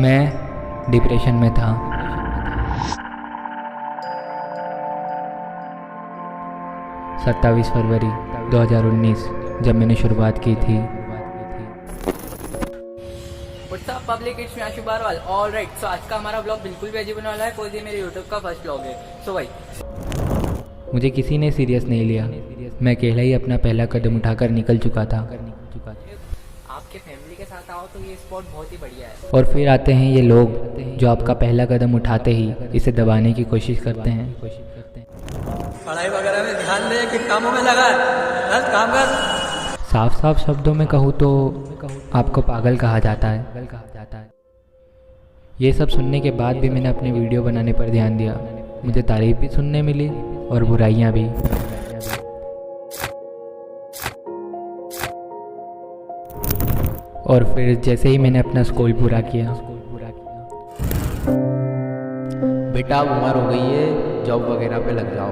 मैं डिप्रेशन में था। सत्ताईस फरवरी 2019 जब मैंने शुरुआत की थी। What's up public, it's me Ashu Barwal. Alright, so आज का हमारा ब्लॉग बिल्कुल भी अजीब होने वाला है, कोई ये मेरे यूट्यूब का फर्स्ट ब्लॉग है। सो भाई मुझे किसी ने सीरियस नहीं लिया। मैं अकेला ही अपना पहला कदम उठाकर निकल चुका था। आपके फैमिली के साथ आओ तो ये स्पॉट बहुत ही बढ़िया है। और फिर आते हैं ये लोग जो आपका पहला कदम उठाते ही इसे दबाने की कोशिश करते हैं। पढ़ाई वगैरह में ध्यान दे कि कामों में लगा है, गलत काम कर। साफ साफ शब्दों में कहूँ तो आपको पागल कहा जाता है। ये सब सुनने के बाद भी मैंने अपने वीडियो बनाने पर ध्यान दिया। मुझे तारीफ भी सुनने मिली और बुराइयाँ भी। और फिर जैसे ही मैंने अपना स्कूल पूरा किया, बेटा अब उम्र हो गई है, जॉब वगैरह पे लग जाओ।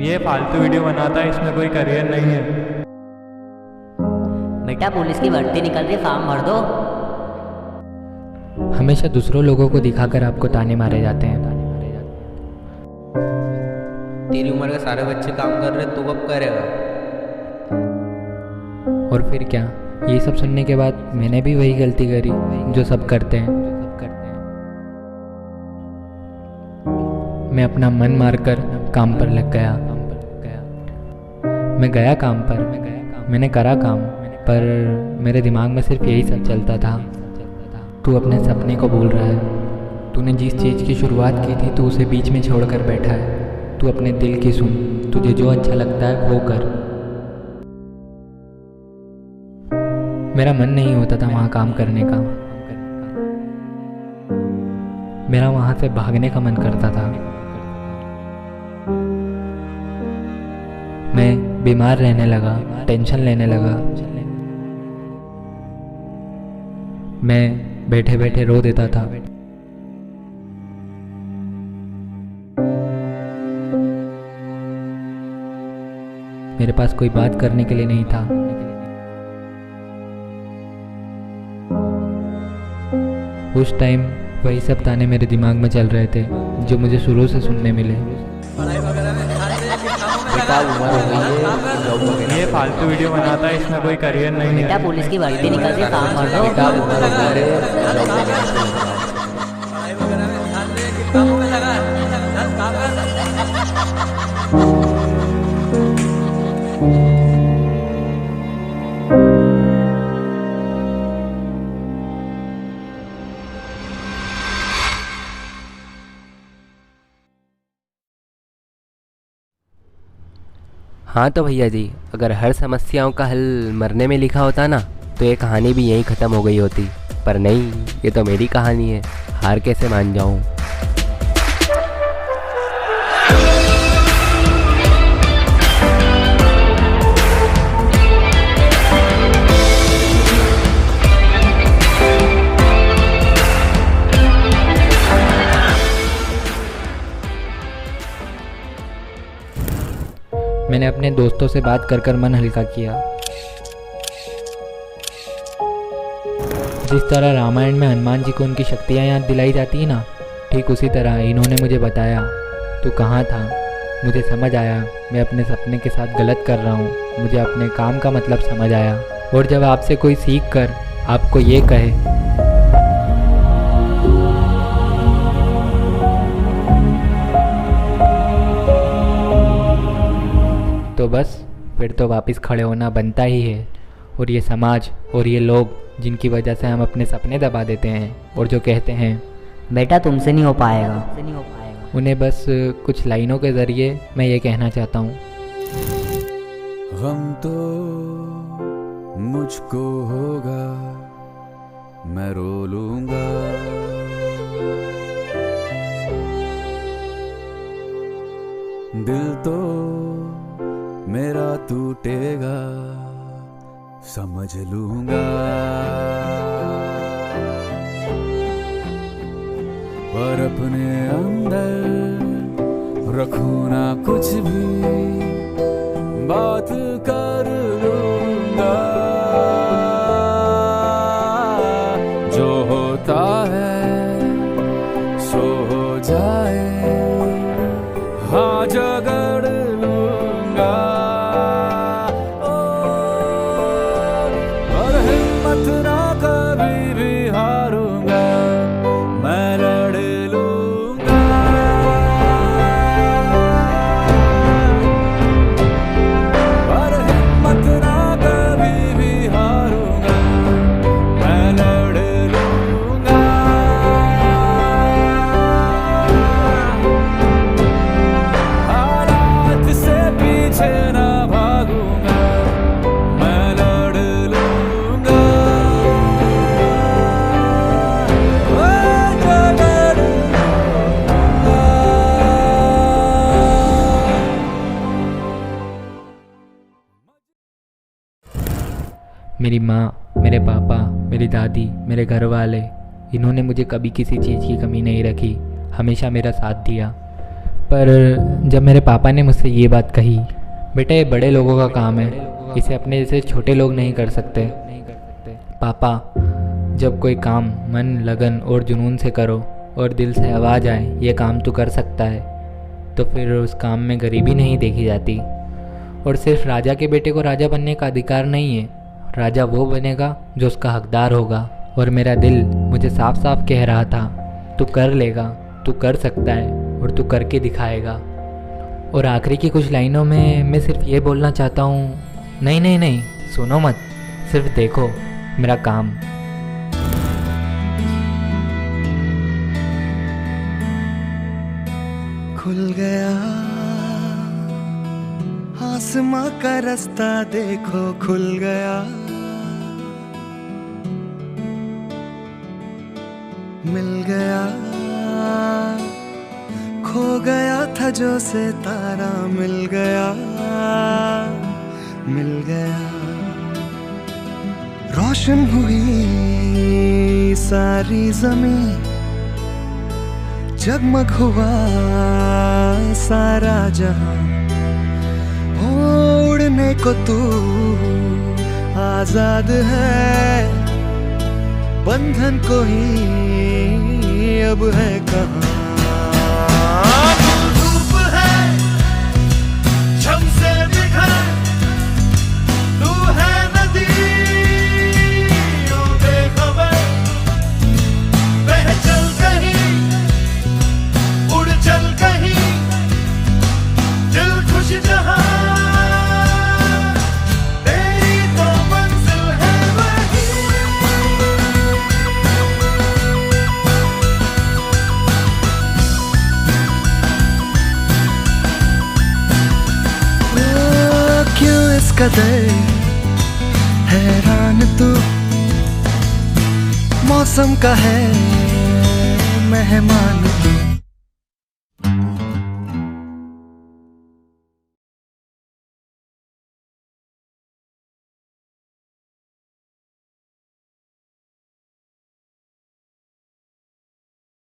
ये फालतू वीडियो बनाता है, इसमें कोई करियर नहीं है। बेटा पुलिस की भर्ती निकल रही, फॉर्म भर दो। हमेशा दूसरों लोगों को दिखाकर आपको ताने मारे जाते हैं। तेरी उम्र के सारे बच्चे काम कर रहे, तू कब करेगा? और फिर क्या, ये सब सुनने के बाद मैंने भी वही गलती करी जो सब करते हैं। मैं अपना मन मारकर काम पर लग गया। मैं गया काम पर, मैंने करा काम, पर मेरे दिमाग में सिर्फ यही सब चलता था। तू अपने सपने को भूल रहा है। तूने जिस चीज़ की शुरुआत की थी तू उसे बीच में छोड़कर बैठा है। तू अपने दिल की सुन, तुझे जो अच्छा लगता है वो कर। मेरा मन नहीं होता था वहाँ काम करने का। मेरा वहाँ से भागने का मन करता था। मैं बीमार रहने लगा, टेंशन लेने लगा। मैं बैठे बैठे रो देता था। मेरे पास कोई बात करने के लिए नहीं था। उस टाइम वही सब ताने मेरे दिमाग में चल रहे थे जो मुझे शुरू से सुनने मिले। पढ़ाई वगैरह में ध्यान दे कि कामों में बेटा अब उम्र हो गई है, जॉब वगैरह ये फालतू वीडियो बनाता है, इसमें कोई करियर नहीं बेटा है। पुलिस की भर्ती निकल रही, फॉर्म भर दो। बेटा अब उम्र हो गई है, जॉब वगैरह पे लग जाओ। पढ़ाई वगैरह में ध्यान दे कि कामों में लगा है, गलत काम कर। हाँ तो भैया जी, अगर हर समस्याओं का हल मरने में लिखा होता ना तो ये कहानी भी यहीं ख़त्म हो गई होती। पर नहीं, ये तो मेरी कहानी है। हार कैसे मान जाऊँ। मैंने अपने दोस्तों से बात कर कर मन हल्का किया। जिस तरह रामायण में हनुमान जी को उनकी शक्तियाँ याद दिलाई जाती हैं ना, ठीक उसी तरह इन्होंने मुझे बताया तू कहाँ था। मुझे समझ आया मैं अपने सपने के साथ गलत कर रहा हूँ। मुझे अपने काम का मतलब समझ आया। और जब आपसे कोई सीख कर आपको ये कहे तो बस फिर तो वापस खड़े होना बनता ही है। और ये समाज और ये लोग जिनकी वजह से हम अपने सपने दबा देते हैं और जो कहते हैं बेटा तुमसे नहीं हो पाएगा, उन्हें बस कुछ लाइनों के ज़रिए मैं ये कहना चाहता हूँ। गम तो मुझको होगा, मैं रो लूँगा। दिल तो मेरा टूटेगा, समझ लूँगा। पर अपने अंदर रखूँ ना कुछ भी, बात कर लूँगा। जो होता हाँ झगड़ लूंगा ओ, और हिम्मत ना कभी भी हारूंगा, मैं लड़ लूंगा। और हिम्मत ना कभी भी हारूंगा, मैं लड़ लूंगा। हालात से पीछे ना भागूंगा, मैं लड़ लूंगा। ओ झगड़ लूंगा। मेरी माँ, मेरे पापा, मेरी दादी, मेरे घर वाले, इन्होंने मुझे कभी किसी चीज़ की कमी नहीं रखी, हमेशा मेरा साथ दिया। पर जब मेरे पापा ने मुझसे ये बात कही, बेटा ये बड़े लोगों का काम है, इसे अपने जैसे छोटे लोग नहीं कर सकते। पापा, जब कोई काम मन, लगन और जुनून से करो और दिल से आवाज़ आए ये काम तो कर सकता है, तो फिर उस काम में गरीबी नहीं देखी जाती। और सिर्फ राजा के बेटे को राजा बनने का अधिकार नहीं है, राजा वो बनेगा जो उसका हकदार होगा। और मेरा दिल मुझे साफ साफ कह रहा था, तू कर लेगा, तू कर सकता है और तू करके दिखाएगा। और आखिरी की कुछ लाइनों में मैं सिर्फ ये बोलना चाहता हूँ, नहीं नहीं नहीं, सुनो मत, सिर्फ देखो मेरा काम। खुल गया आसमां का रास्ता, देखो खुल गया। मिल गया, खो गया था जो सितारा, मिल गया, मिल गया। रोशन हुई सारी जमीन, जगमग हुआ सारा जहां। उड़ने को तू आजाद है, बंधन को ही अब है कहाँ। धूप है छम से बिखर, तू है नदी ओ बेखबर। बह चल कहीं, उड़ चल कहीं, दिल खुश जहां। कदर हैरान तू, मौसम का है मेहमान तू।